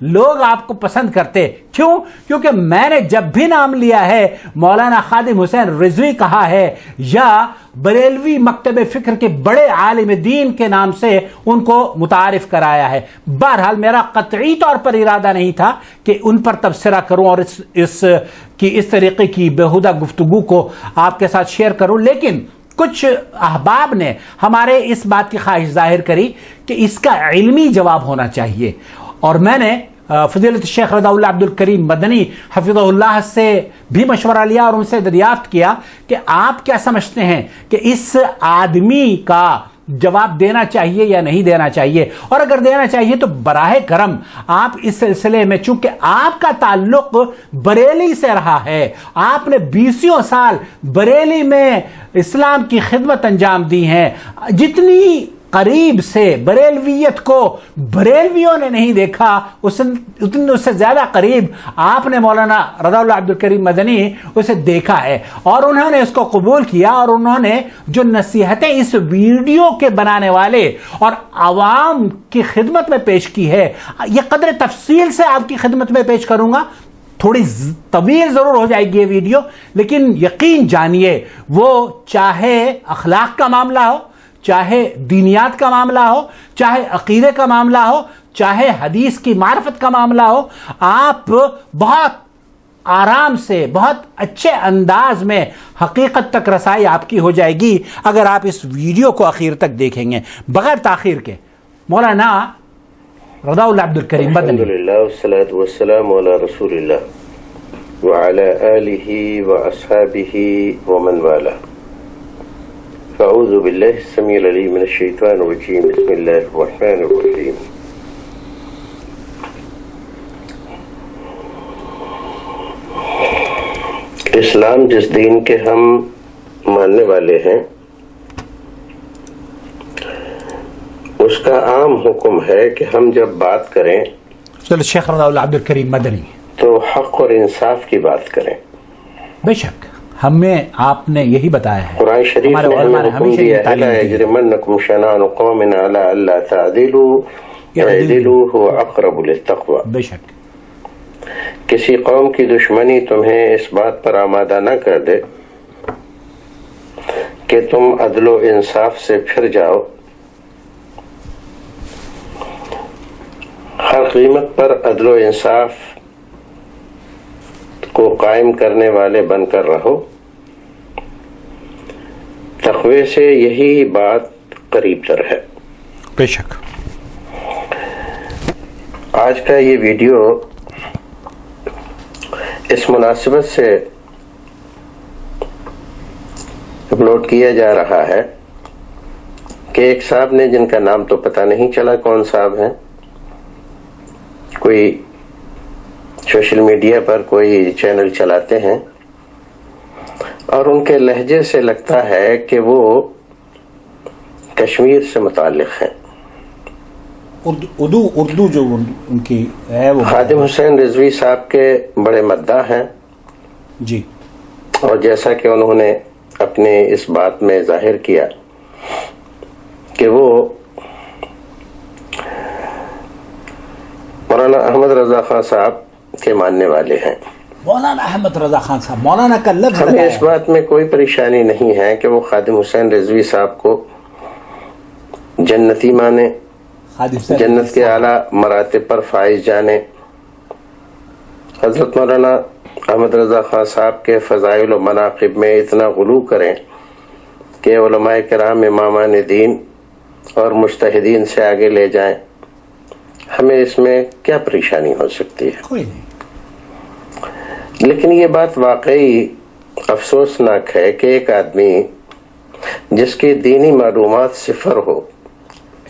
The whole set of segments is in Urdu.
لوگ آپ کو پسند کرتے. کیوں؟ کیونکہ میں نے جب بھی نام لیا ہے مولانا خادم حسین رضوی کہا ہے یا بریلوی مکتب فکر کے بڑے عالم دین کے نام سے ان کو متعارف کرایا ہے. بہرحال میرا قطعی طور پر ارادہ نہیں تھا کہ ان پر تبصرہ کروں اور اس طریقے کی بیہودہ گفتگو کو آپ کے ساتھ شیئر کروں، لیکن کچھ احباب نے ہمارے اس بات کی خواہش ظاہر کری کہ اس کا علمی جواب ہونا چاہیے، اور میں نے فضیلت الشیخ رضا اللہ عبد الکریم مدنی حفظہ اللہ سے بھی مشورہ لیا اور ان سے دریافت کیا کہ آپ کیا سمجھتے ہیں کہ اس آدمی کا جواب دینا چاہیے یا نہیں دینا چاہیے، اور اگر دینا چاہیے تو براہ کرم آپ اس سلسلے میں، چونکہ آپ کا تعلق بریلی سے رہا ہے، آپ نے 20 سال بریلی میں اسلام کی خدمت انجام دی ہیں، جتنی قریب سے بریلویت کو بریلویوں نے نہیں دیکھا اس سے زیادہ قریب آپ نے مولانا رضا اللہ عبد الکریم مدنی اسے دیکھا ہے، اور انہوں نے اس کو قبول کیا، اور انہوں نے جو نصیحتیں اس ویڈیو کے بنانے والے اور عوام کی خدمت میں پیش کی ہے، یہ قدر تفصیل سے آپ کی خدمت میں پیش کروں گا. تھوڑی طویل ضرور ہو جائے گی یہ ویڈیو، لیکن یقین جانیے وہ چاہے اخلاق کا معاملہ ہو، چاہے دینیات کا معاملہ ہو، چاہے عقیدے کا معاملہ ہو، چاہے حدیث کی معرفت کا معاملہ ہو، آپ بہت آرام سے، بہت اچھے انداز میں حقیقت تک رسائی آپ کی ہو جائے گی اگر آپ اس ویڈیو کو آخر تک دیکھیں گے. بغیر تاخیر کے مولانا رضا اللہ عبد الکریم مدنی. الحمدللہ والصلاة والسلام علی رسول اللہ وعلی آلہ واصحابہ ومن والہ. فاعوذ باللہ السمیع العلیم من الشیطان الرجیم. بسم اللہ الرحمن الرحیم. اسلام جس دین کے ہم ماننے والے ہیں اس کا عام حکم ہے کہ ہم جب بات کریں چلو شیخ رضا اللہ عبد الکریم مدنی تو حق اور انصاف کی بات کریں. بے شک ہمیں آپ نے یہی بتایا ہے، قرآن شریف ہمارے میں علماء نے ہمیں حکم ہمیشہ دیا یہ ہے تعلیم لا دی ہے. یجرمنکم شنآن قوم علی الا تعدلوا اعدلوا هو اقرب للتقوی. بے شک کسی قوم کی دشمنی تمہیں اس بات پر آمادہ نہ کر دے کہ تم عدل و انصاف سے پھر جاؤ. ہر قیمت پر عدل و انصاف کو قائم کرنے والے بن کر رہو. تقوی سے یہی بات قریب تر ہے. بے شک آج کا یہ ویڈیو اس مناسبت سے اپلوڈ کیا جا رہا ہے کہ ایک صاحب نے، جن کا نام تو پتہ نہیں چلا کون صاحب ہیں، کوئی سوشل میڈیا پر کوئی چینل چلاتے ہیں اور ان کے لہجے سے لگتا ہے کہ وہ کشمیر سے متعلق ہیں. اردو جو ان کی ہے وہ خادم حسین رضوی صاحب کے بڑے مداح ہیں جی، اور جیسا کہ انہوں نے اپنے اس بات میں ظاہر کیا کہ وہ مولانا احمد رضا خان صاحب کے ماننے والے ہیں. مولانا احمد رضا خان صاحب، مولانا کا لفظ ہمیں لگایا اس بات میں کوئی پریشانی نہیں ہے کہ وہ خادم حسین رضوی صاحب کو جنتی مانے، جنت کے اعلیٰ مراتب پر فائز جانے. حضرت مولانا احمد رضا خان صاحب کے فضائل و مناقب میں اتنا غلو کریں کہ علماء کرام، امامان دین اور مجتہدین سے آگے لے جائیں. ہمیں اس میں کیا پریشانی ہو سکتی ہے؟ کوئی نہیں. لیکن یہ بات واقعی افسوسناک ہے کہ ایک آدمی جس کی دینی معلومات صفر ہو،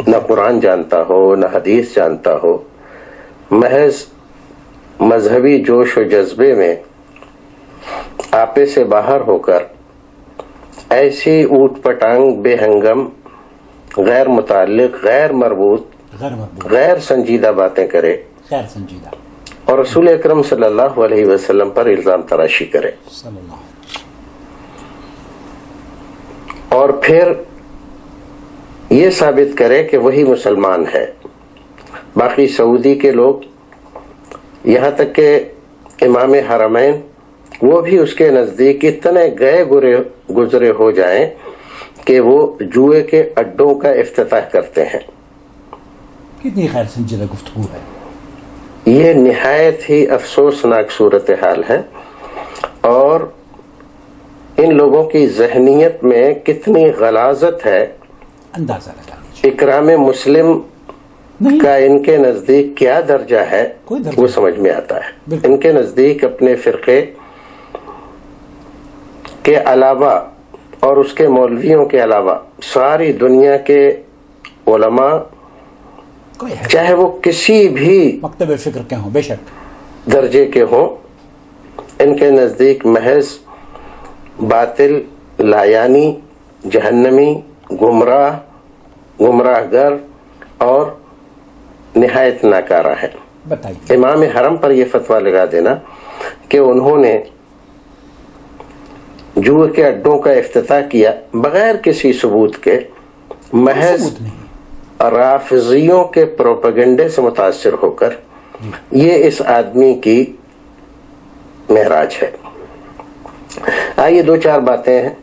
نہ قرآن جانتا ہو نہ حدیث جانتا ہو، محض مذہبی جوش و جذبے میں آپے سے باہر ہو کر ایسی اوٹ پٹانگ، بے ہنگم، غیر متعلق، غیر مربوط، غیر سنجیدہ باتیں کرے خیر سنجیدہ اور رسول اکرم صلی اللہ علیہ وسلم پر الزام تراشی کرے، اور پھر یہ ثابت کرے کہ وہی مسلمان ہے. باقی سعودی کے لوگ یہاں تک کہ امام حرمین وہ بھی اس کے نزدیک اتنے گئے گزرے ہو جائیں کہ وہ جوئے کے اڈوں کا افتتاح کرتے ہیں. کتنی خیر سنجیدہ گفتگو ہے. یہ نہایت ہی افسوسناک صورتحال ہے اور ان لوگوں کی ذہنیت میں کتنی غلاظت ہے اندازہ لگا لیجیے. اکرام مسلم نہیں کا ان کے نزدیک کیا درجہ ہے کوئی درجہ وہ سمجھ میں آتا ہے. بالکل. ان کے نزدیک اپنے فرقے کے علاوہ اور اس کے مولویوں کے علاوہ ساری دنیا کے علماء کوئی ہے چاہے وہ کسی بھی مکتب فکر کے ہوں بے شک درجے کے ہوں ان کے نزدیک محض باطل لایانی جہنمی گمراہ گر اور نہایت ناکارہ ہے. بتائیے. امام حرم پر یہ فتویٰ لگا دینا کہ انہوں نے جوئے کے اڈوں کا افتتاح کیا بغیر کسی ثبوت کے محض ثبوت نہیں. رافضیوں کے پروپیگنڈے سے متاثر ہو کر یہ اس آدمی کی معراج ہے. آئیے دو چار باتیں ہیں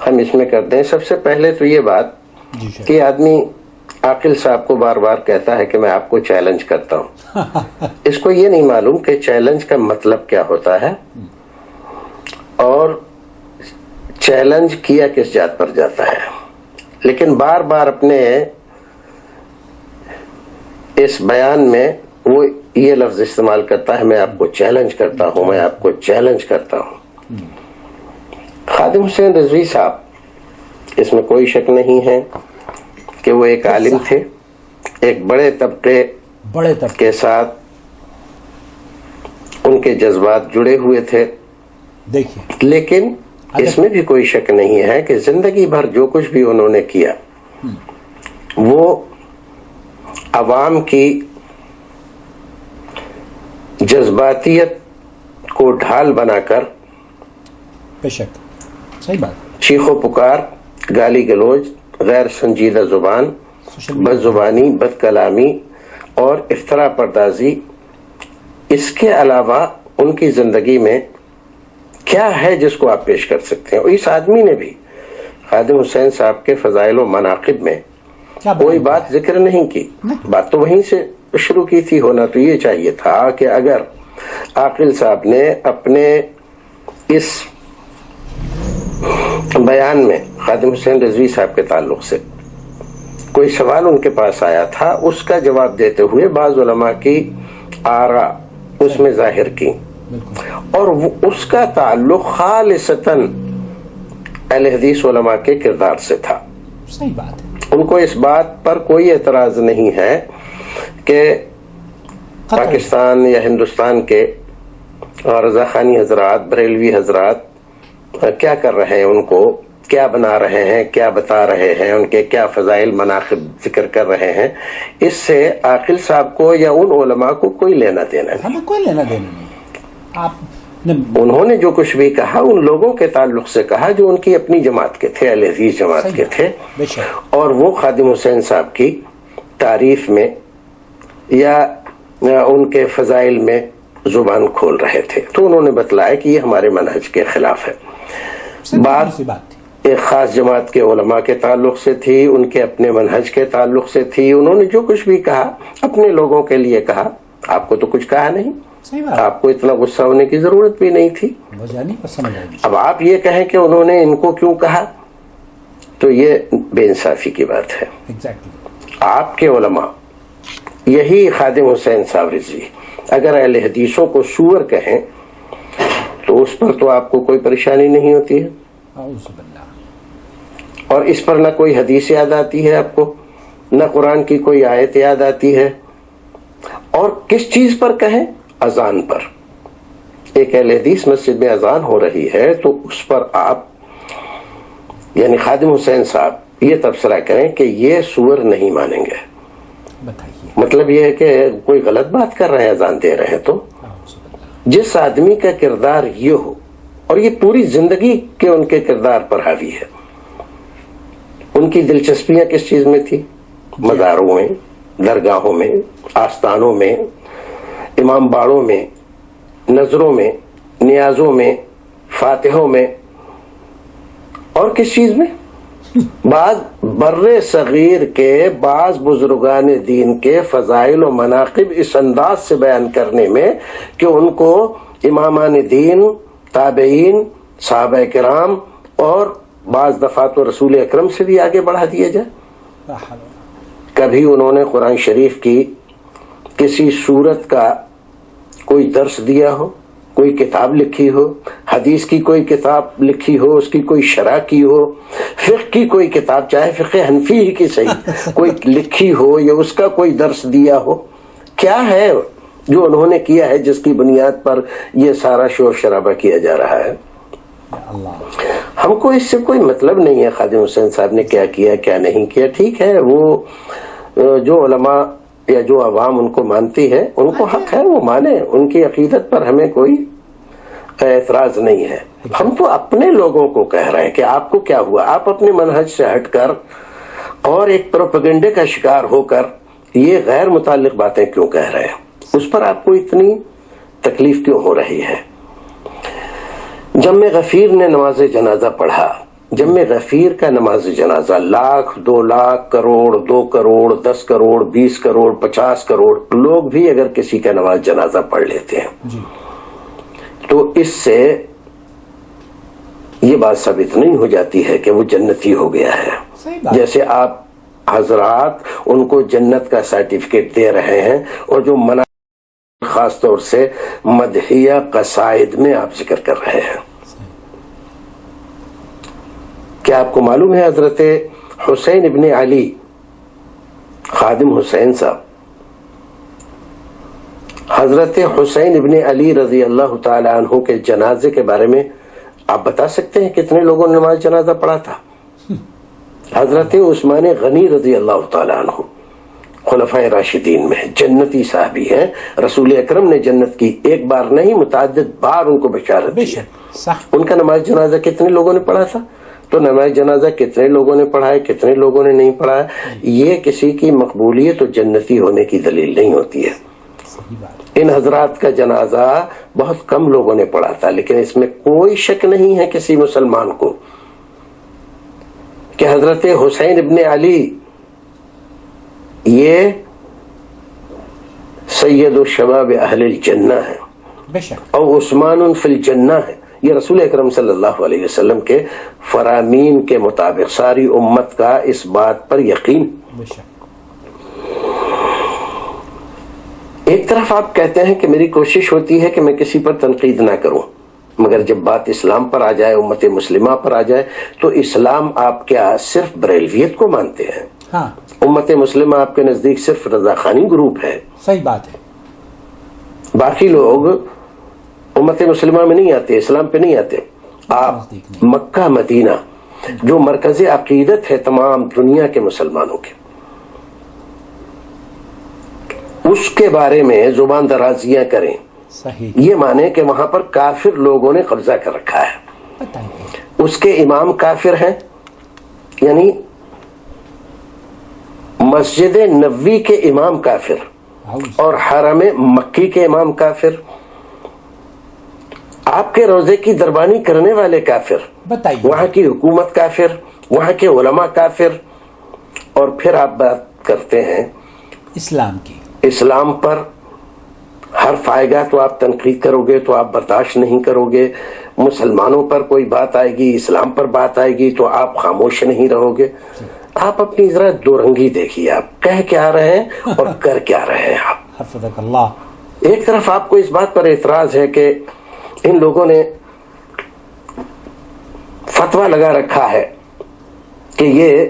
ہم اس میں کرتے ہیں. سب سے پہلے تو یہ بات جی شاید. کہ آدمی عاقل صاحب کو بار بار کہتا ہے کہ میں آپ کو چیلنج کرتا ہوں. اس کو یہ نہیں معلوم کہ چیلنج کا مطلب کیا ہوتا ہے اور چیلنج کیا کس جات پر جاتا ہے. لیکن بار بار اپنے اس بیان میں وہ یہ لفظ استعمال کرتا ہے میں آپ کو چیلنج کرتا ہوں میں آپ کو چیلنج کرتا ہوں. خادم حسین رضوی صاحب اس میں کوئی شک نہیں ہے کہ وہ ایک عالم تھے, ایک بڑے طبقے کے ساتھ ان کے جذبات جڑے ہوئے تھے. دیکھیے لیکن اس میں بھی کوئی شک نہیں ہے کہ زندگی بھر جو کچھ بھی انہوں نے کیا وہ عوام کی جذباتیت کو ڈھال بنا کر بے شک صحیح بات. چیخ و پکار, گالی گلوچ, غیر سنجیدہ زبان, بد زبانی, بد کلامی اور افترا پردازی, اس کے علاوہ ان کی زندگی میں کیا ہے جس کو آپ پیش کر سکتے ہیں. اور اس آدمی نے بھی خادم حسین صاحب کے فضائل و مناقب میں کوئی بات ذکر نہیں کی. بات تو وہیں سے شروع کی تھی. ہونا تو یہ چاہیے تھا کہ اگر عاقل صاحب نے اپنے اس بیان میں خادم حسین رضوی صاحب کے تعلق سے کوئی سوال ان کے پاس آیا تھا اس کا جواب دیتے ہوئے بعض علماء کی آراء اس میں ظاہر کی اور اس کا تعلق خالصتاً اہل حدیث علماء کے کردار سے تھا. صحیح بات ہے. ان کو اس بات پر کوئی اعتراض نہیں ہے کہ پاکستان یا ہندوستان کے رضا خانی حضرات, بریلوی حضرات کیا کر رہے ہیں, ان کو کیا بنا رہے ہیں, کیا بتا رہے ہیں, ان کے کیا فضائل مناقب ذکر کر رہے ہیں. اس سے عاقل صاحب کو یا ان علماء کو کوئی لینا دینا نہیں. ہمیں کوئی لینا دینا نہیں. انہوں نے جو کچھ بھی کہا ان لوگوں کے تعلق سے کہا جو ان کی اپنی جماعت کے تھے, اہل حدیث جماعت کے تھے, اور وہ خادم حسین صاحب کی تعریف میں یا ان کے فضائل میں زبان کھول رہے تھے. تو انہوں نے بتلایا کہ یہ ہمارے منہج کے خلاف ہے. بات ایک خاص جماعت کے علماء کے تعلق سے تھی, ان کے اپنے منہج کے تعلق سے تھی. انہوں نے جو کچھ بھی کہا اپنے لوگوں کے لیے کہا. آپ کو تو کچھ کہا نہیں, آپ کو اتنا غصہ ہونے کی ضرورت بھی نہیں تھی. اب آپ یہ کہیں کہ انہوں نے ان کو کیوں کہا تو یہ بے انصافی کی بات ہے. آپ کے علماء یہی خادم حسین صاحب رضوی اگر اہل حدیثوں کو سور کہیں تو اس پر تو آپ کو کوئی پریشانی نہیں ہوتی ہے, اور اس پر نہ کوئی حدیث یاد آتی ہے آپ کو, نہ قرآن کی کوئی آیت یاد آتی ہے. اور کس چیز پر کہیں؟ اذان پر. ایک اہل حدیث مسجد میں اذان ہو رہی ہے تو اس پر آپ یعنی خادم حسین صاحب یہ تبصرہ کریں کہ یہ سور نہیں مانیں گے. مطلب یہ ہے کہ کوئی غلط بات کر رہے ہیں, اذان دے رہے ہیں. تو جس آدمی کا کردار یہ ہو اور یہ پوری زندگی کے ان کے کردار پر حاوی ہے, ان کی دلچسپیاں کس چیز میں تھی؟ مزاروں میں, درگاہوں میں, آستانوں میں, امام باڑوں میں، نظروں میں، نیازوں میں، فاتحوں میں، اور کس چیز میں؟ بعض بر صغیر کے بعض بزرگان دین کے فضائل و مناقب اس انداز سے بیان کرنے میں کہ ان کو امامان دین، تابعین، صحابہ کرام اور بعض دفعہ تو رسول اکرم سے بھی آگے بڑھا دیا جائے۔ کبھی انہوں نے قرآن شریف کی کسی سورت کا کوئی درس دیا ہو، کوئی کتاب لکھی ہو، حدیث کی کوئی کتاب لکھی ہو، اس کی کوئی شرح کی ہو، فقہ کی کوئی کتاب، چاہے فقہ حنفی ہی کی صحیح، کوئی لکھی ہو یا اس کا کوئی درس دیا ہو؟ کیا ہے جو انہوں نے کیا ہے جس کی بنیاد پر یہ سارا شور شرابہ کیا جا رہا ہے؟ ہم کو اس سے کوئی مطلب نہیں ہے خادم حسین صاحب نے کیا کیا کیا نہیں کیا۔ ٹھیک ہے، وہ جو علماء یا جو عوام ان کو مانتی ہے ان کو حق ہے وہ مانے، ان کی عقیدت پر ہمیں کوئی اعتراض نہیں ہے۔ ہم تو اپنے لوگوں کو کہہ رہے ہیں کہ آپ کو کیا ہوا، آپ اپنے منہج سے ہٹ کر اور ایک پروپیگنڈے کا شکار ہو کر یہ غیر متعلق باتیں کیوں کہہ رہے ہیں؟ اس پر آپ کو اتنی تکلیف کیوں ہو رہی ہے؟ جم غفیر نے نماز جنازہ پڑھا، جم غفیر کا نماز جنازہ 1,00,000، 2,00,000، کروڑ، 2 کروڑ، 10 کروڑ، 20 کروڑ، 50 کروڑ لوگ بھی اگر کسی کا نماز جنازہ پڑھ لیتے ہیں تو اس سے یہ بات ثابت نہیں ہو جاتی ہے کہ وہ جنتی ہو گیا ہے۔ جیسے آپ حضرات ان کو جنت کا سرٹیفکیٹ دے رہے ہیں اور جو منع خاص طور سے مدحیہ قصائد میں آپ ذکر کر رہے ہیں۔ کیا آپ کو معلوم ہے حضرت حسین ابن علی، خادم حسین صاحب، حضرت حسین ابن علی رضی اللہ تعالی عنہ کے جنازے کے بارے میں آپ بتا سکتے ہیں کتنے لوگوں نے نماز جنازہ پڑھا تھا؟ حضرت عثمان غنی رضی اللہ تعالی عنہ خلفائے راشدین میں جنتی صحابی ہیں، رسول اکرم نے جنت کی ایک بار نہیں متعدد بار ان کو بشارت دی ہے۔ ان کا نماز جنازہ کتنے لوگوں نے پڑھا تھا؟ تو نماز جنازہ کتنے لوگوں نے پڑھا ہے، کتنے لوگوں نے نہیں پڑھا ہے، یہ کسی کی مقبولیت و جنتی ہونے کی دلیل نہیں ہوتی ہے۔ ان حضرات کا جنازہ بہت کم لوگوں نے پڑھا تھا، لیکن اس میں کوئی شک نہیں ہے کسی مسلمان کو کہ حضرت حسین ابن علی یہ سید الشباب اہل الجنہ ہے اور عثمان فی الجنہ ہے۔ یہ رسول اکرم صلی اللہ علیہ وسلم کے فرامین کے مطابق ساری امت کا اس بات پر یقین۔ ایک طرف آپ کہتے ہیں کہ میری کوشش ہوتی ہے کہ میں کسی پر تنقید نہ کروں، مگر جب بات اسلام پر آ جائے، امت مسلمہ پر آ جائے، تو اسلام آپ کیا صرف بریلویت کو مانتے ہیں؟ ہاں، امت مسلمہ آپ کے نزدیک صرف رضا خانی گروپ ہے؟ صحیح بات ہے۔ باقی لوگ امت مسلمہ میں نہیں آتے، اسلام پہ نہیں آتے۔ آپ مکہ مدینہ جو مرکز عقیدت ہے تمام دنیا کے مسلمانوں کے، اس کے بارے میں زبان درازیاں کریں، صحیح، یہ مانے کہ وہاں پر کافر لوگوں نے قبضہ کر رکھا ہے، اس کے امام کافر ہیں، یعنی مسجد نبوی کے امام کافر اور حرم مکی کے امام کافر، آپ کے روزے کی دربانی کرنے والے کافر، بتائیے، وہاں کی حکومت کافر، وہاں کے علماء کافر، اور پھر آپ بات کرتے ہیں اسلام کی۔ اسلام پر حرف آئے گا تو آپ تنقید کرو گے، تو آپ برداشت نہیں کرو گے، مسلمانوں پر کوئی بات آئے گی، اسلام پر بات آئے گی تو آپ خاموش نہیں رہو گے۔ آپ اپنی ذرا دو رنگی دیکھیے، آپ کہہ کیا رہے ہیں اور کر کیا رہے ہیں آپ۔ حفظک اللہ۔ ایک طرف آپ کو اس بات پر اعتراض ہے کہ ان لوگوں نے فتویٰ لگا رکھا ہے کہ یہ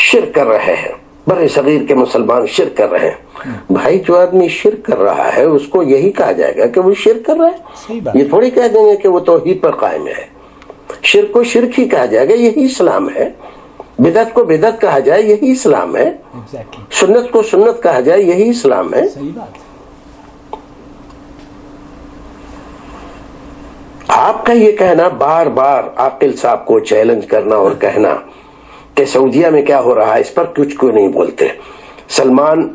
شرک کر رہے ہیں، بر صغیر کے مسلمان شرک کر رہے ہیں۔ بھائی، جو آدمی شرک کر رہا ہے اس کو یہی کہا جائے گا کہ وہ شرک کر رہا ہے، یہ تھوڑی کہہ دیں گے کہ وہ توحید پر قائم ہے۔ شرک کو شرک ہی کہا جائے گا، یہی اسلام ہے۔ بدعت کو بدعت کہا جائے، یہی اسلام ہے۔ سنت کو سنت کہا جائے، یہی اسلام ہے۔ صحیح بات۔ آپ کا یہ کہنا بار بار عاقل صاحب کو چیلنج کرنا اور کہنا کہ سعودیہ میں کیا ہو رہا ہے اس پر کچھ کوئی نہیں بولتے، سلمان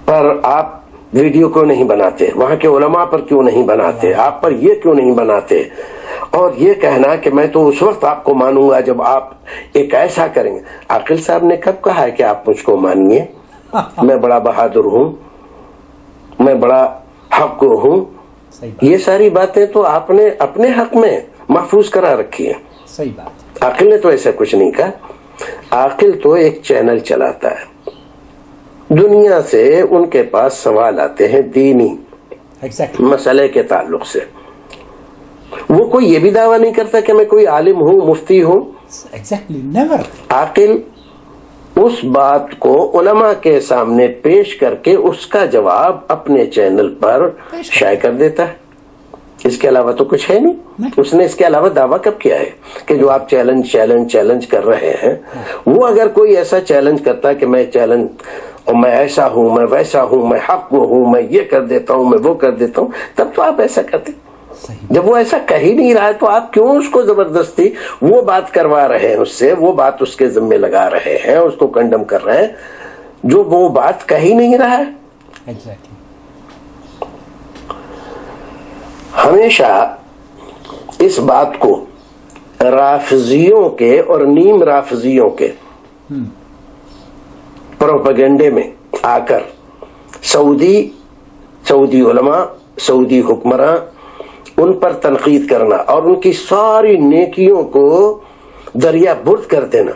پر آپ ویڈیو کیوں نہیں بناتے, وہاں کے علماء پر کیوں نہیں بناتے, آپ پر یہ کیوں نہیں بناتے, اور یہ کہنا کہ میں تو اس وقت آپ کو مانوں گا جب آپ ایک ایسا کریں گے. عاقل صاحب نے کب کہا ہے کہ آپ مجھ کو مانیے, میں بڑا بہادر ہوں, میں بڑا حق ہوں. یہ ساری باتیں تو آپ نے اپنے حق میں محفوظ کرا رکھی ہیں. صحیح بات. عاقل نے تو ایسا کچھ نہیں کہا. عاقل تو ایک چینل چلاتا ہے, دنیا سے ان کے پاس سوال آتے ہیں دینی مسئلے کے تعلق سے. وہ کوئی یہ بھی دعویٰ نہیں کرتا کہ میں کوئی عالم ہوں, مفتی ہوں. عاقل اس بات کو علماء کے سامنے پیش کر کے اس کا جواب اپنے چینل پر شائع کر دیتا ہے. اس کے علاوہ تو کچھ ہے نہیں. اس نے اس کے علاوہ دعویٰ کب کیا ہے کہ جو آپ چیلنج کر رہے ہیں, وہ اگر کوئی ایسا چیلنج کرتا ہے کہ میں چیلنج اور میں ایسا ہوں, میں ویسا ہوں, میں حق ہوں, میں یہ کر دیتا ہوں, میں وہ کر دیتا ہوں, تب تو آپ ایسا کرتے. جب وہ ایسا کہہ ہی نہیں رہا ہے تو آپ کیوں اس کو زبردستی وہ بات کروا رہے ہیں اس سے, وہ بات اس کے ذمے لگا رہے ہیں, اس کو کنڈم کر رہے ہیں جو وہ بات کہہ ہی نہیں رہا ہے. ہمیشہ اس بات کو رافضیوں کے اور نیم رافضیوں کے پروپیگنڈے میں آ کر سعودی علماء, سعودی حکمراں, ان پر تنقید کرنا اور ان کی ساری نیکیوں کو دریا برد کر دینا,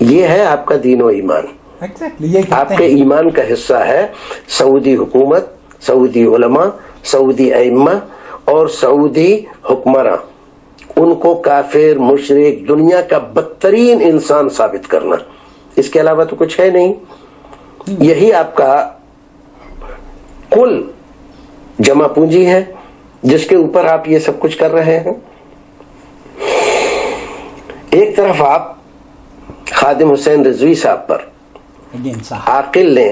یہ ہے آپ کا دین و ایمان. آپ کے ایمان کا حصہ ہے سعودی حکومت, سعودی علماء, سعودی ائمہ اور سعودی حکمراں, ان کو کافر, مشرک, دنیا کا بدترین انسان ثابت کرنا. اس کے علاوہ تو کچھ ہے نہیں. یہی آپ کا کل جمع پونجی ہے جس کے اوپر آپ یہ سب کچھ کر رہے ہیں. ایک طرف آپ خادم حسین رضوی صاحب پر عاقل نے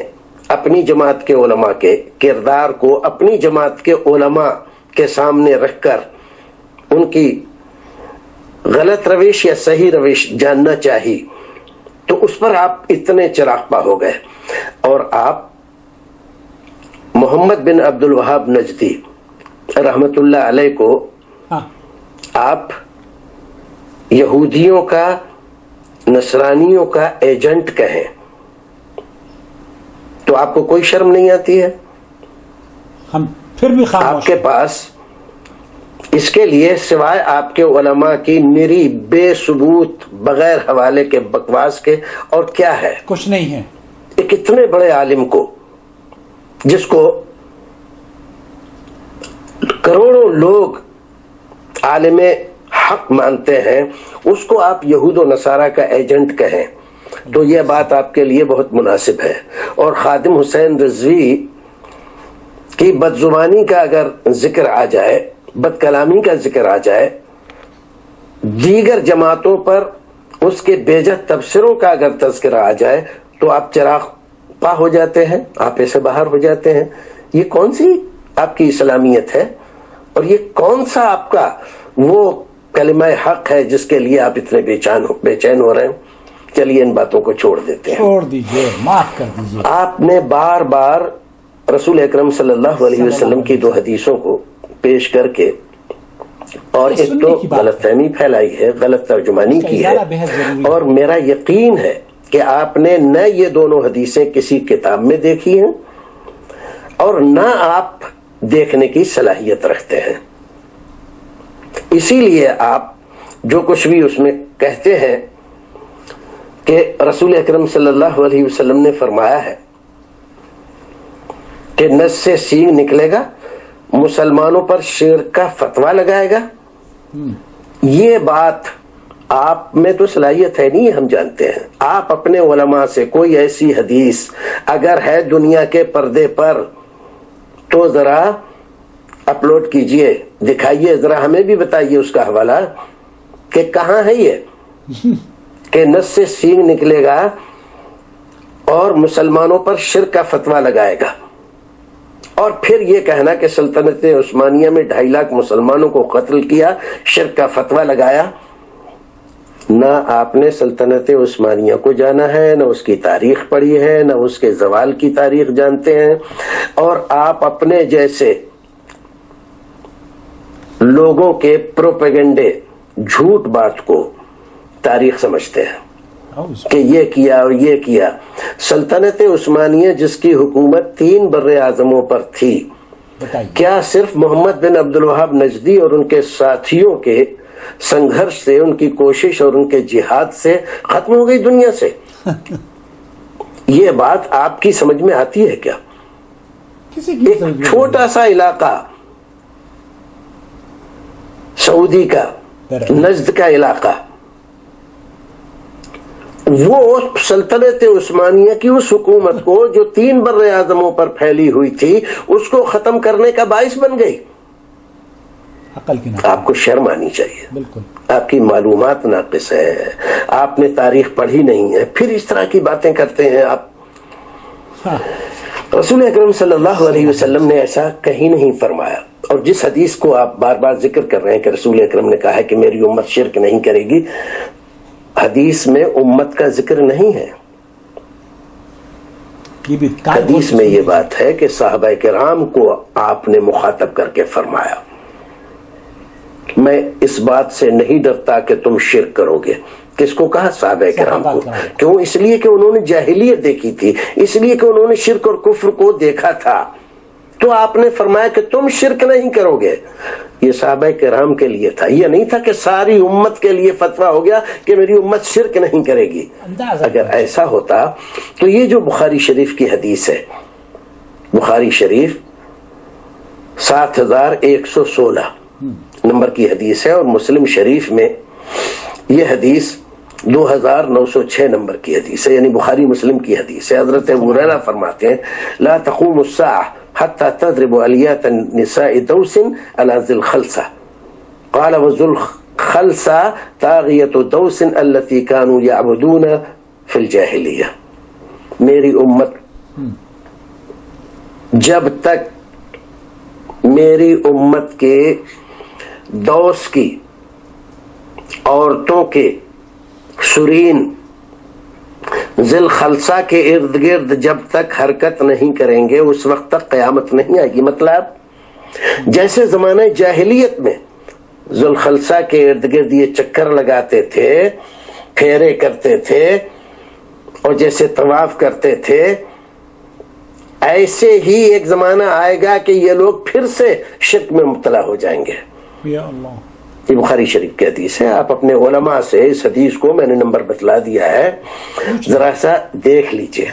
اپنی جماعت کے علماء کے کردار کو اپنی جماعت کے علماء کے سامنے رکھ کر ان کی غلط روش یا صحیح روش جاننا چاہیے, تو اس پر آپ اتنے چراغپا ہو گئے. اور آپ محمد بن عبد الوہاب نجدی رحمت اللہ علیہ کو آپ یہودیوں کا, نصرانیوں کا ایجنٹ کہیں تو آپ کو کوئی شرم نہیں آتی ہے؟ ہم پھر بھی آپ کے پاس اس کے لیے سوائے آپ کے علماء کی نری بے ثبوت بغیر حوالے کے بکواس کے اور کیا ہے؟ کچھ نہیں ہے. ایک اتنے بڑے عالم کو, جس کو کروڑوں لوگ عالم حق مانتے ہیں, اس کو آپ یہود و نصارہ کا ایجنٹ کہیں تو یہ بات آپ کے لیے بہت مناسب ہے. اور خادم حسین رضوی کی بدزبانی کا اگر ذکر آ جائے, بد کلامی کا ذکر آ جائے, دیگر جماعتوں پر اس کے بیجت تبصروں کا اگر تذکرہ آ جائے تو آپ چراغ پا ہو جاتے ہیں, آپ ایسے باہر ہو جاتے ہیں. یہ کون سی آپ کی اسلامیت ہے اور یہ کون سا آپ کا وہ کلمہ حق ہے جس کے لیے آپ اتنے بے چین ہو رہے ہیں؟ چلیے ان باتوں کو چھوڑ دیتے ہیں, چھوڑ دیجئے, معاف کر دیجئے. آپ نے بار بار رسول اکرم صلی اللہ علیہ وسلم کی 2 حدیثوں کو پیش کر کے اور ایک تو غلط فہمی پھیلائی ہے, غلط ترجمانی کی ہے, اور میرا یقین ہے کہ آپ نے نہ یہ دونوں حدیثیں کسی کتاب میں دیکھی ہیں اور نہ آپ دیکھنے کی صلاحیت رکھتے ہیں. اسی لیے آپ جو کچھ بھی اس میں کہتے ہیں کہ رسول اکرم صلی اللہ علیہ وسلم نے فرمایا ہے کہ نس سے سینگ نکلے گا, مسلمانوں پر شرک کا فتویٰ لگائے گا, یہ بات آپ میں تو صلاحیت ہے نہیں, ہم جانتے ہیں. آپ اپنے علماء سے کوئی ایسی حدیث اگر ہے دنیا کے پردے پر تو ذرا اپلوڈ کیجئے, دکھائیے, ذرا ہمیں بھی بتائیے اس کا حوالہ کہ کہاں ہے یہ کہ نس سے سینگ نکلے گا اور مسلمانوں پر شرک کا فتویٰ لگائے گا, اور پھر یہ کہنا کہ سلطنت عثمانیہ میں 2.5 لاکھ مسلمانوں کو قتل کیا, شرک کا فتویٰ لگایا. نہ آپ نے سلطنت عثمانیہ کو جانا ہے، نہ اس کی تاریخ پڑھی ہے، نہ اس کے زوال کی تاریخ جانتے ہیں، اور آپ اپنے جیسے لوگوں کے پروپیگنڈے، جھوٹ بات کو تاریخ سمجھتے ہیں کہ یہ کیا اور یہ کیا۔ سلطنت عثمانیہ جس کی حکومت 3 بر اعظموں پر تھی، کیا صرف محمد بن عبد الوہاب نجدی اور ان کے ساتھیوں کے سنگھرش سے، ان کی کوشش اور ان کے جہاد سے ختم ہو گئی دنیا سے؟ یہ بات آپ کی سمجھ میں آتی ہے کیا؟ ایک چھوٹا سا علاقہ سعودی کا، نجد کا علاقہ، وہ سلطنت عثمانیہ کی اس حکومت کو جو 3 بر اعظموں پر پھیلی ہوئی تھی، اس کو ختم کرنے کا باعث بن گئی۔ آپ کو شرم آنی چاہیے، بالکل آپ کی معلومات ناقص ہے، آپ نے تاریخ پڑھی نہیں ہے، پھر اس طرح کی باتیں کرتے ہیں آپ۔ رسول اکرم صلی اللہ علیہ وسلم نے ایسا کہیں نہیں فرمایا، اور جس حدیث کو آپ بار بار ذکر کر رہے ہیں کہ رسول اکرم نے کہا ہے کہ میری امت شرک نہیں کرے گی، حدیث میں امت کا ذکر نہیں ہے۔ حدیث میں یہ بات ہے کہ صحابہ کرام کو آپ نے مخاطب کر کے فرمایا، میں اس بات سے نہیں ڈرتا کہ تم شرک کرو گے۔ کس کو کہا؟ صحابہ کرام کو۔ کیوں؟ اس لیے کہ انہوں نے جاہلیت دیکھی تھی، اس لیے کہ انہوں نے شرک اور کفر کو دیکھا تھا، تو آپ نے فرمایا کہ تم شرک نہیں کرو گے۔ یہ صحابہ کرام کے لیے تھا، یہ نہیں تھا کہ ساری امت کے لیے فتویٰ ہو گیا کہ میری امت شرک نہیں کرے گی۔ اگر ایسا ہوتا تو یہ جو بخاری شریف کی حدیث ہے، بخاری شریف 7116 نمبر کی حدیث ہے، اور مسلم شریف میں یہ حدیث 2906 نمبر کی حدیث ہے، یعنی بخاری مسلم کی حدیث ہے۔ حضرت ابو ہریرہ فرماتے ہیں لا تقوم الساعة حتى تضرب عليات النساء دوس على ذي الخلصة قال وذو الخلصة طاغية دوس التي كانوا يعبدون في الجاهلية۔ میری امت جب تک میری امت کے دوس کی عورتوں کے سرین ذل خلصہ کے ارد گرد جب تک حرکت نہیں کریں گے، اس وقت تک قیامت نہیں آئے گی۔ مطلب جیسے زمانہ جاہلیت میں ذل خلصہ کے ارد گرد یہ چکر لگاتے تھے، پھیرے کرتے تھے، اور جیسے طواف کرتے تھے، ایسے ہی ایک زمانہ آئے گا کہ یہ لوگ پھر سے شرک میں مبتلا ہو جائیں گے۔ یا اللہ، یہ بخاری شریف کی حدیث ہے۔ آپ اپنے علماء سے اس حدیث کو، میں نے نمبر بتلا دیا ہے، ذرا سا دیکھ لیجئے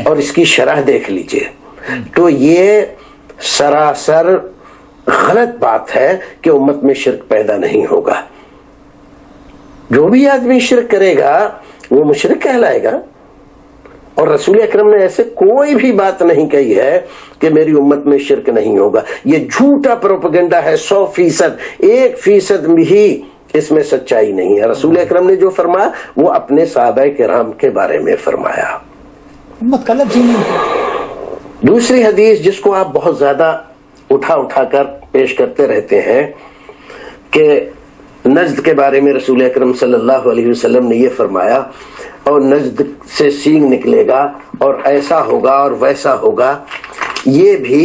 اور اس کی شرح دیکھ لیجئے، تو یہ سراسر غلط بات ہے کہ امت میں شرک پیدا نہیں ہوگا۔ جو بھی آدمی شرک کرے گا وہ مشرک کہلائے گا، اور رسول اکرم نے ایسے کوئی بھی بات نہیں کہی ہے کہ میری امت میں شرک نہیں ہوگا۔ یہ جھوٹا پروپیگنڈا ہے 100%، 1% بھی اس میں سچائی نہیں ہے۔ رسول اکرم نے جو فرمایا وہ اپنے صحابہ کرام کے بارے میں فرمایا۔ امت کا لفظ نہیں۔ دوسری حدیث جس کو آپ بہت زیادہ اٹھا کر پیش کرتے رہتے ہیں کہ نجد کے بارے میں رسول اکرم صلی اللہ علیہ وسلم نے یہ فرمایا، اور نجد سے سینگ نکلے گا اور ایسا ہوگا اور ویسا ہوگا، یہ بھی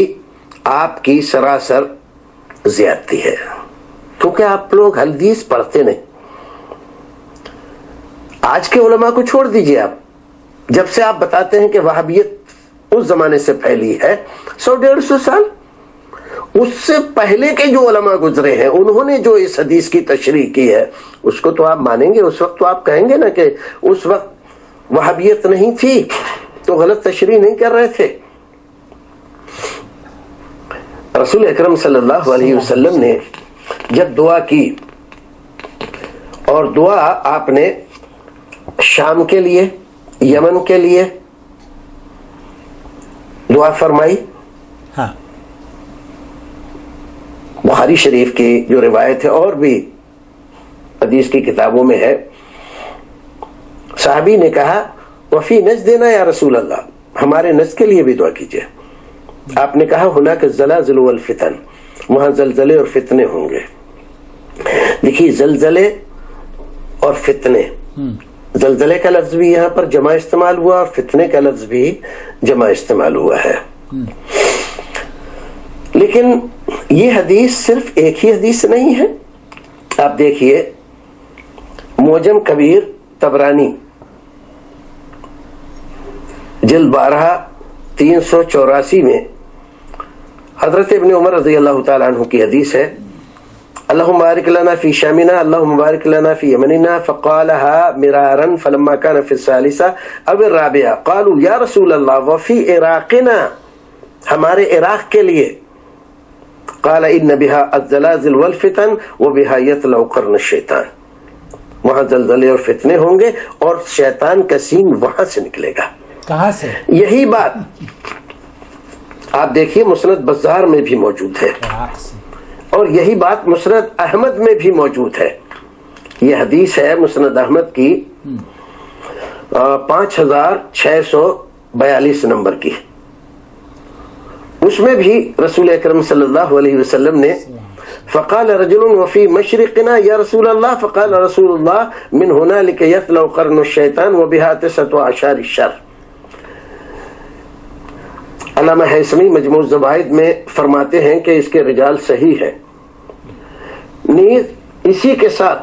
آپ کی سراسر زیادتی ہے، کیونکہ آپ لوگ حدیث پڑھتے نہیں۔ آج کے علماء کو چھوڑ دیجئے، آپ جب سے آپ بتاتے ہیں کہ وہابیت اس زمانے سے پھیلی ہے 100-150 سال، اس سے پہلے کے جو علماء گزرے ہیں انہوں نے جو اس حدیث کی تشریح کی ہے اس کو تو آپ مانیں گے۔ اس وقت تو آپ کہیں گے نا کہ اس وقت وہابیت نہیں تھی تو غلط تشریح نہیں کر رہے تھے۔ رسول اکرم صلی اللہ علیہ وسلم نے جب دعا کی، اور دعا آپ نے شام کے لیے، یمن کے لیے دعا فرمائی۔ ہاں، بخاری شریف کی جو روایت ہے اور بھی حدیث کی کتابوں میں ہے، صحابی نے کہا وفی نجدنا یا رسول اللہ، ہمارے نجد کے لیے بھی دعا کیجئے۔ آپ نے کہا ہناک الزلازل والفتن، وہاں زلزلے اور فتنے ہوں گے۔ دیکھیے زلزلے اور فتنے. زلزلے کا لفظ بھی یہاں پر جمع استعمال ہوا اور فتنے کا لفظ بھی جمع استعمال ہوا ہے. لیکن یہ حدیث صرف ایک ہی حدیث نہیں ہے. آپ دیکھیے معجم کبیر طبرانی جلد 12 384 میں حضرت ابن عمر رضی اللہ تعالیٰ عنہ کی حدیث ہے: اللہم بارک لنا فی شامنا اللہم بارک لنا فی یمننا فقالها مرارا فلما كان في الثالثة او الرابعة قالوا یا رسول اللہ وفی عراقنا، ہمارے عراق کے لیے. قال ان بها الزلازل والفتن وبها يطلع قرن الشیطان، وہاں زلزلے اور فتنے ہوں گے اور شیطان کا سینگ وہاں سے نکلے گا. کہاں سے؟ یہی بات آپ دیکھیے مسند بزار میں بھی موجود ہے اور یہی بات مسند احمد میں بھی موجود ہے. یہ حدیث ہے مسند احمد کی 5642 نمبر کی. اس میں بھی رسول اکرم صلی اللہ علیہ وسلم نے فقال رجل وفي مشرقنا یا رسول اللہ فقال رسول اللہ من هنالك يطلع قرن الشیطان وبها 19 الشر. علامہ حیثمی مجموع الزوائد میں فرماتے ہیں کہ اس کے رجال صحیح ہیں. نیز اسی کے ساتھ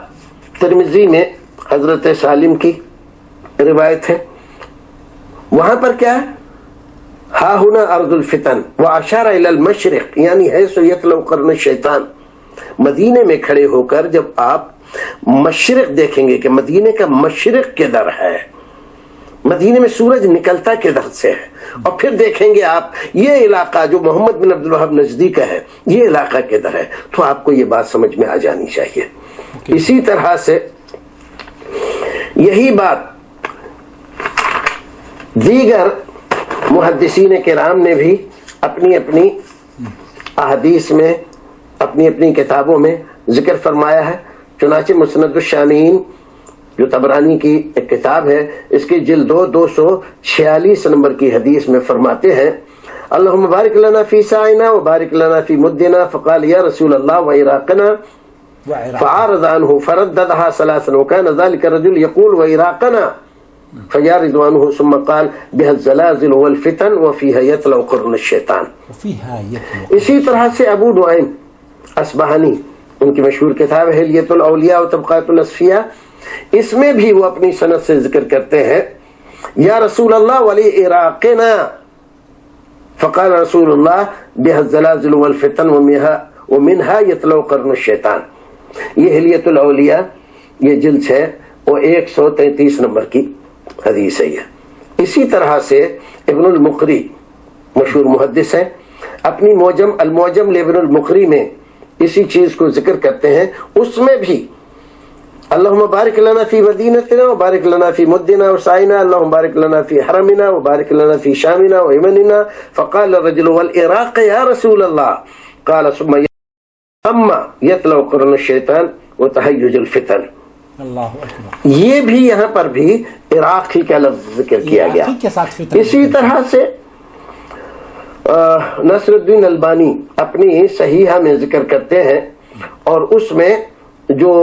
ترمذی میں حضرت سالم کی روایت ہے. وہاں پر کیا ہے؟ ہا ہنا ارض الفتن واشار الی المشرق، یعنی حیث یطلع قرن الشیطان. مدینے میں کھڑے ہو کر جب آپ مشرق دیکھیں گے کہ مدینے کا مشرق کدھر ہے، مدینے میں سورج نکلتا کدھر سے ہے، اور پھر دیکھیں گے آپ یہ علاقہ جو محمد بن عبد الوہاب نجدی کا ہے یہ علاقہ کدھر ہے، تو آپ کو یہ بات سمجھ میں آ جانی چاہیے. اسی طرح سے یہی بات دیگر محدثین کرام نے بھی اپنی اپنی احادیث میں اپنی اپنی کتابوں میں ذکر فرمایا ہے. چنانچہ مسند الشامین جو طبرانی کی ایک کتاب ہے، اس کی جلد 246 نمبر کی حدیث میں فرماتے ہیں: اللہم بارک لنا فی سائنا وبارک لنا فی مدنا فقال یا رسول اللہ وعراقنا فعارض عنہ فرددها ثلاثا وكان ذلك الرجل يقول وعراقنا فيعرض عنه ثم قال بها الزلازل والفتن وفيها يطلع قرن الشیطان. اسی طرح سے ابو نعیم اصبہانی ان کی مشہور کتاب حلیۃ الاولیاء و طبقات الاصفیاء، اس میں بھی وہ اپنی سند سے ذکر کرتے ہیں: یا رسول اللہ ولی عراقنا فقال رسول اللہ بها الزلازل والفتن ومنها يطلع قرن الشیطان. یہ حلیۃ الاولیاء یہ جلد ہے اور 133 نمبر کی حدیث ہے. اسی طرح سے ابن المقری مشہور محدث ہے، اپنی المعجم لابن المقری میں اسی چیز کو ذکر کرتے ہیں. اس میں بھی اللہم بارک لنا فی مدینتنا وبارک لنا فی مدنا وسائنا اللہم بارک لنا فی حرمنا وبارک لنا فی شامنا ویمننا فقال الرجل والعراق یا رسول اللہ قال ثم یطلع قرن الشیطان وتہیج الفتن. یہ بھی یہاں پر بھی عراقی کا لفظ ذکر کیا گیا. اسی طرح سے نصر الدین البانی اپنی صحیحہ میں ذکر کرتے ہیں اور اس میں جو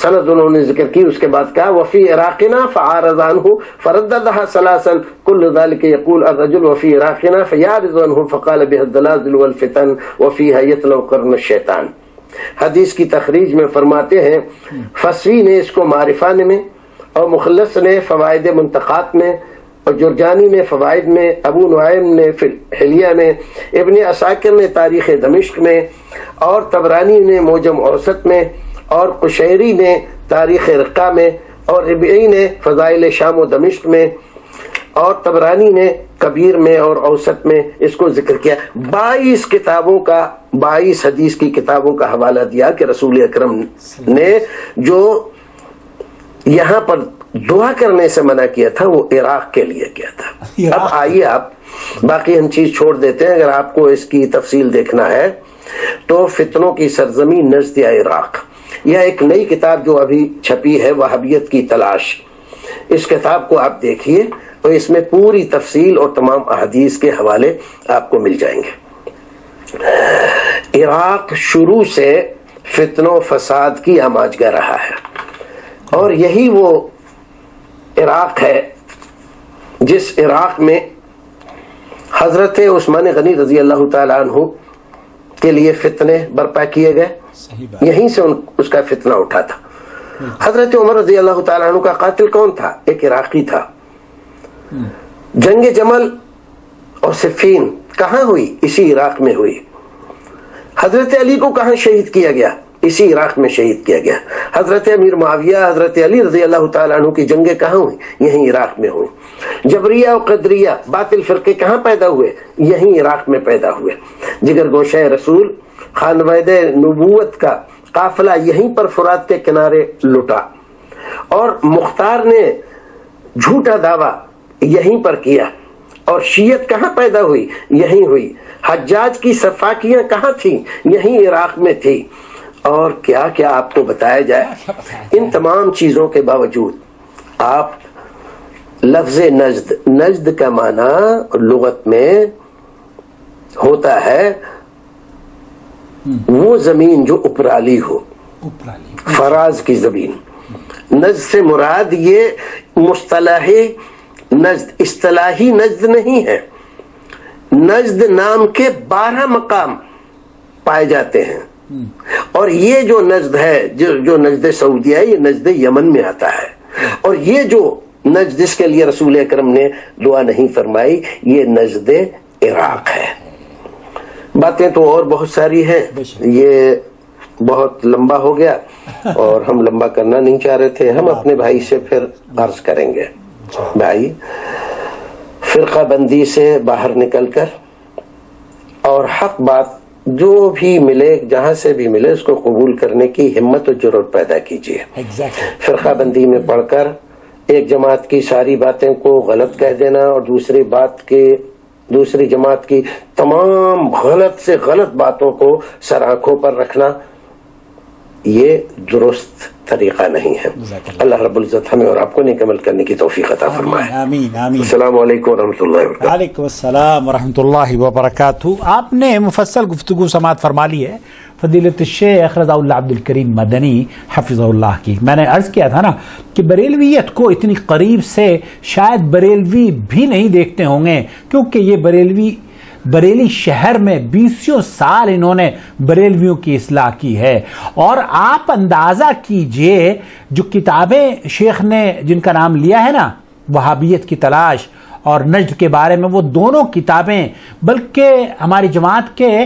سند انہوں نے ذکر کی اس کے بعد کہا وفی عراقنا فعارض عنہ فرددها ثلاثا كل ذلك يقول الرجل وفي عراقنا فيعرض عنه فقال بها الزلازل والفتن وفيها يطلع قرن الشیطان. حدیث کی تخریج میں فرماتے ہیں فصوی نے اس کو معرفان میں اور مخلص نے فوائد منتقات میں اور جرجانی نے فوائد میں، ابو نعیم نے حلیہ میں، ابن عساکر نے تاریخ دمشق میں، اور طبرانی نے معجم اوسط میں، اور قشیری نے تاریخ رقہ میں، اور ربعی نے فضائل شام و دمشق میں، اور طبرانی نے کبیر میں اور اوسط میں اس کو ذکر کیا. 22 کتابوں کا 22 حدیث کی کتابوں کا حوالہ دیا کہ رسول اکرم نے جو یہاں پر دعا کرنے سے منع کیا تھا وہ عراق کے لیے کیا تھا. اب آئیے آپ باقی ہم چیز چھوڑ دیتے ہیں. اگر آپ کو اس کی تفصیل دیکھنا ہے تو فتنوں کی سرزمین نجد یا عراق، یا ایک نئی کتاب جو ابھی چھپی ہے وہابیت کی تلاش، اس کتاب کو آپ دیکھیے اور اس میں پوری تفصیل اور تمام احادیث کے حوالے آپ کو مل جائیں گے. عراق شروع سے فتنوں فساد کی آماجگاہ رہا ہے. اور یہی وہ عراق ہے جس عراق میں حضرت عثمان غنی رضی اللہ تعالیٰ عنہ کے لیے فتنے برپا کیے گئے. یہیں سے اس کا فتنہ اٹھا تھا. حضرت عمر رضی اللہ تعالیٰ عنہ کا قاتل کون تھا؟ ایک عراقی تھا. جنگ جمل اور صفین کہاں ہوئی؟ اسی عراق میں ہوئی. حضرت علی کو کہاں شہید کیا گیا؟ اسی عراق میں شہید کیا گیا. حضرت امیر معاویہ، حضرت علی رضی اللہ تعالیٰ عنہ کی جنگیں کہاں ہوئی؟ یہیں عراق میں ہوئی. جبریہ اور قدریہ باطل فرقے کہاں پیدا ہوئے؟ یہیں عراق میں پیدا ہوئے. جگر گوشہ رسول خانواد نبوت کا قافلہ یہیں پر فرات کے کنارے لٹا، اور مختار نے جھوٹا دعویٰ یہیں پر کیا. اور شیعت کہاں پیدا ہوئی؟ یہیں ہوئی. حجاج کی سفاکیاں کہاں تھیں؟ یہیں عراق میں تھی. اور کیا کیا آپ کو بتایا جائے. ان تمام چیزوں کے باوجود آپ لفظ نجد، نجد کا معنی لغت میں ہوتا ہے وہ زمین جو اپرالی ہو، فراز کی زمین. نجد سے مراد یہ مصطلحی نجد، اصطلاحی نجد نہیں ہے. نجد نام کے 12 مقام پائے جاتے ہیں، اور یہ جو نجد ہے، جو نجد سعودیہ ہے، یہ نجد یمن میں آتا ہے. اور یہ جو نجد جس کے لیے رسول اکرم نے دعا نہیں فرمائی، یہ نجد عراق ہے. باتیں تو اور بہت ساری ہیں، یہ بہت لمبا ہو گیا اور ہم لمبا کرنا نہیں چاہ رہے تھے. ہم اپنے بھائی سے پھر عرض کریں گے. بھائی، فرقہ بندی سے باہر نکل کر اور حق بات جو بھی ملے، جہاں سے بھی ملے، اس کو قبول کرنے کی ہمت و جرأت پیدا کیجیے. فرقہ بندی میں پڑھ کر ایک جماعت کی ساری باتیں کو غلط کہہ دینا اور دوسری جماعت کی تمام غلط سے غلط باتوں کو سر آنکھوں پر رکھنا، یہ درست طریقہ نہیں ہے. اللہ رب العزت ہمیں اور آپ کو نیک عمل کرنے کی توفیق عطا فرمائے. آمین آمین. السلام علیکم ورحمۃ اللہ وبرکاتہ. وعلیکم السلام ورحمۃ اللہ وبرکاتہ. آپ نے مفصل گفتگو سماعت فرما لی ہے فضیلت الشیخ رضا اللہ عبد الکریم مدنی حفظہ اللہ کی. میں نے عرض کیا تھا نا کہ بریلویت کو اتنی قریب سے شاید بریلوی بھی نہیں دیکھتے ہوں گے، کیونکہ یہ بریلی شہر میں 20 سال انہوں نے بریلویوں کی اصلاح کی ہے. اور آپ اندازہ کیجئے جو کتابیں شیخ نے جن کا نام لیا ہے نا، وہابیت کی تلاش اور نجد کے بارے میں، وہ دونوں کتابیں بلکہ ہماری جماعت کے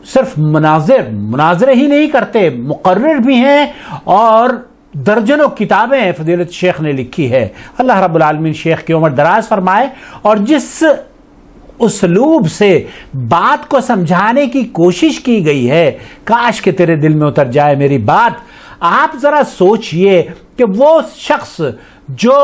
صرف مناظرے ہی نہیں کرتے، مقرر بھی ہیں، اور درجنوں کتابیں فضیلت شیخ نے لکھی ہے. اللہ رب العالمین شیخ کی عمر دراز فرمائے. اور جس اسلوب سے بات کو سمجھانے کی کوشش کی گئی ہے، کاش کہ تیرے دل میں اتر جائے میری بات. آپ ذرا سوچئے کہ وہ شخص جو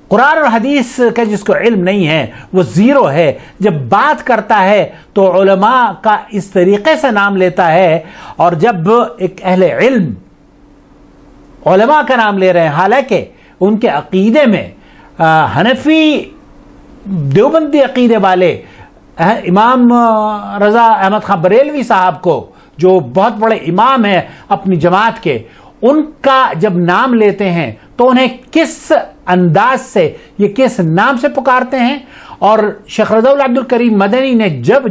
قرآن اور حدیث کا جس کو علم نہیں ہے، وہ زیرو ہے، جب بات کرتا ہے تو علماء کا اس طریقے سے نام لیتا ہے. اور جب ایک اہل علم علماء کا نام لے رہے ہیں، حالانکہ ان کے عقیدے میں حنفی دیوبندی عقیدے والے امام رضا احمد خان بریلوی صاحب کو، جو بہت بڑے امام ہیں اپنی جماعت کے، ان کا جب نام لیتے ہیں تو انہیں کس انداز سے، یہ کس نام سے پکارتے ہیں. اور شیخ رضا اللہ عبد الکریم مدنی نے جب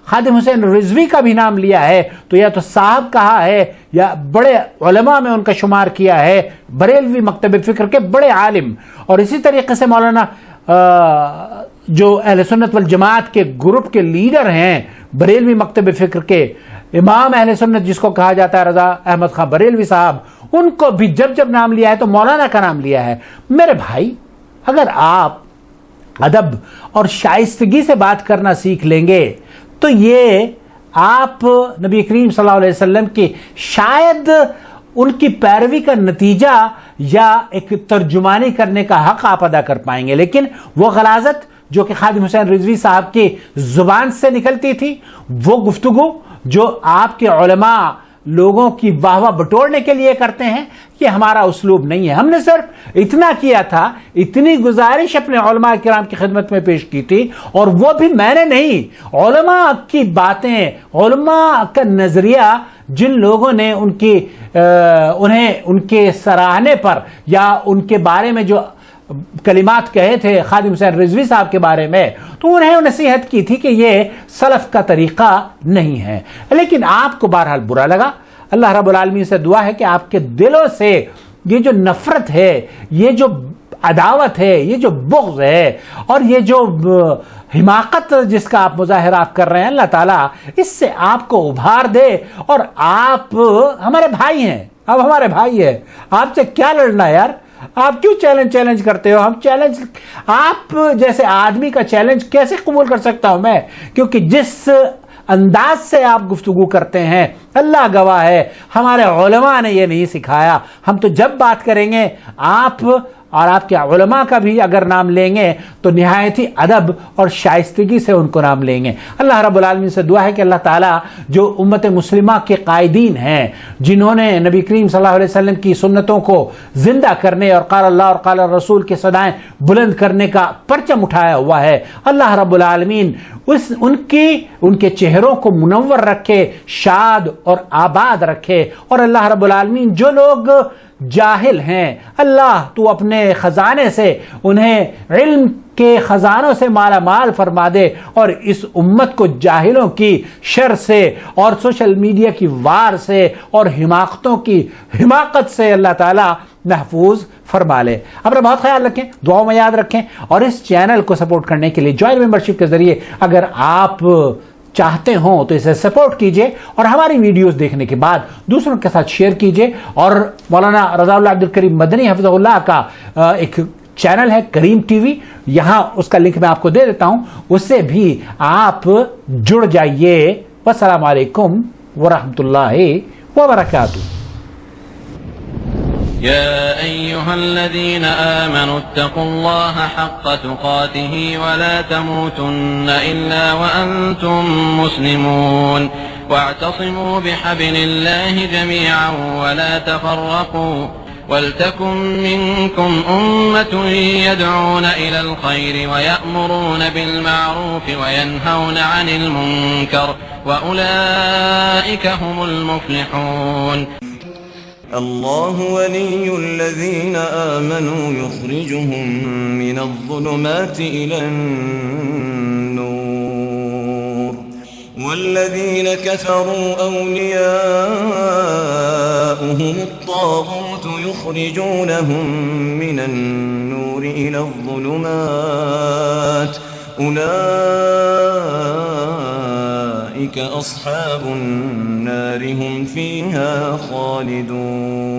خادم حسین رضوی کا بھی نام لیا ہے تو یا تو صاحب کہا ہے یا بڑے علماء میں ان کا شمار کیا ہے، بریلوی مکتب فکر کے بڑے عالم. اور اسی طریقے سے مولانا جو اہل سنت والجماعت کے گروپ کے لیڈر ہیں، بریلوی مکتب فکر کے امام اہل سنت جس کو کہا جاتا ہے رضا احمد خان بریلوی صاحب، ان کو بھی جب نام لیا ہے تو مولانا کا نام لیا ہے. میرے بھائی، اگر آپ ادب اور شائستگی سے بات کرنا سیکھ لیں گے تو یہ آپ نبی کریم صلی اللہ علیہ وسلم کی شاید ان کی پیروی کا نتیجہ یا ایک ترجمانی کرنے کا حق آپ ادا کر پائیں گے. لیکن وہ غلاظت جو کہ خادم حسین رضوی صاحب کی زبان سے نکلتی تھی، وہ گفتگو جو آپ کے علماء لوگوں کی واہ واہ بٹورنے کے لیے کرتے ہیں، یہ ہمارا اسلوب نہیں ہے۔ ہم نے صرف اتنا کیا تھا، اتنی گزارش اپنے علماء کرام کی خدمت میں پیش کی تھی، اور وہ بھی میں نے نہیں، علماء کی باتیں، علماء کا نظریہ، جن لوگوں نے انہیں ان کے سراہنے پر یا ان کے بارے میں جو کلمات کہے تھے خادم حسین رضوی صاحب کے بارے میں، تو انہیں نصیحت کی تھی کہ یہ سلف کا طریقہ نہیں ہے، لیکن آپ کو بہرحال برا لگا۔ اللہ رب العالمین سے دعا ہے کہ آپ کے دلوں سے یہ جو نفرت ہے، یہ جو عداوت ہے، یہ جو بغض ہے، اور یہ جو حماقت جس کا آپ مظاہرہ کر رہے ہیں، اللہ تعالیٰ اس سے آپ کو ابھار دے، اور آپ ہمارے بھائی ہیں، اب ہمارے بھائی ہیں، آپ سے کیا لڑنا یار؟ آپ کیوں چیلنج کرتے ہو؟ ہم چیلنج، آپ جیسے آدمی کا چیلنج کیسے قبول کر سکتا ہوں میں؟ کیونکہ جس انداز سے آپ گفتگو کرتے ہیں، اللہ گواہ ہے، ہمارے علماء نے یہ نہیں سکھایا۔ ہم تو جب بات کریں گے، آپ اور آپ کے علماء کا بھی اگر نام لیں گے تو نہایت ہی ادب اور شائستگی سے ان کو نام لیں گے۔ اللہ رب العالمین سے دعا ہے کہ اللہ تعالیٰ جو امت مسلمہ کے قائدین ہیں، جنہوں نے نبی کریم صلی اللہ علیہ وسلم کی سنتوں کو زندہ کرنے اور قال اللہ اور قال الرسول کے صدائیں بلند کرنے کا پرچم اٹھایا ہوا ہے، اللہ رب العالمین ان کے چہروں کو منور رکھے، شاد اور آباد رکھے، اور اللہ رب العالمین جو لوگ جاہل ہیں، اللہ تو اپنے خزانے سے انہیں علم کے خزانوں سے مالا مال فرما دے، اور اس امت کو جاہلوں کی شر سے اور سوشل میڈیا کی وار سے اور حماقتوں کی حماقت سے اللہ تعالیٰ محفوظ فرما لے۔ اپنا بہت خیال رکھیں، دعاؤں میں یاد رکھیں، اور اس چینل کو سپورٹ کرنے کے لیے جوائن ممبرشپ کے ذریعے اگر آپ چاہتے ہوں تو اسے سپورٹ کیجئے، اور ہماری ویڈیوز دیکھنے کے بعد دوسروں کے ساتھ شیئر کیجئے۔ اور مولانا رضا اللہ عبد الکریم مدنی حفظہ اللہ کا ایک چینل ہے کریم ٹی وی، یہاں اس کا لنک میں آپ کو دے دیتا ہوں، اس سے بھی آپ جڑ جائیے۔ والسلام علیکم ورحمۃ اللہ وبرکاتہ۔ يا أيها الذين آمنوا اتقوا الله حق تقاته ولا تموتن إلا وأنتم مسلمون واعتصموا بحبل الله جميعا ولا تفرقوا ولتكن منكم أمة يدعون إلى الخير ويأمرون بالمعروف وينهون عن المنكر وأولئك هم المفلحون الله ولي الذين آمنوا يخرجهم من الظلمات إلى النور والذين كفروا أولياؤهم الطاغوت يخرجونهم من النور إلى الظلمات أولئك أصحاب النار هم فيها خالدون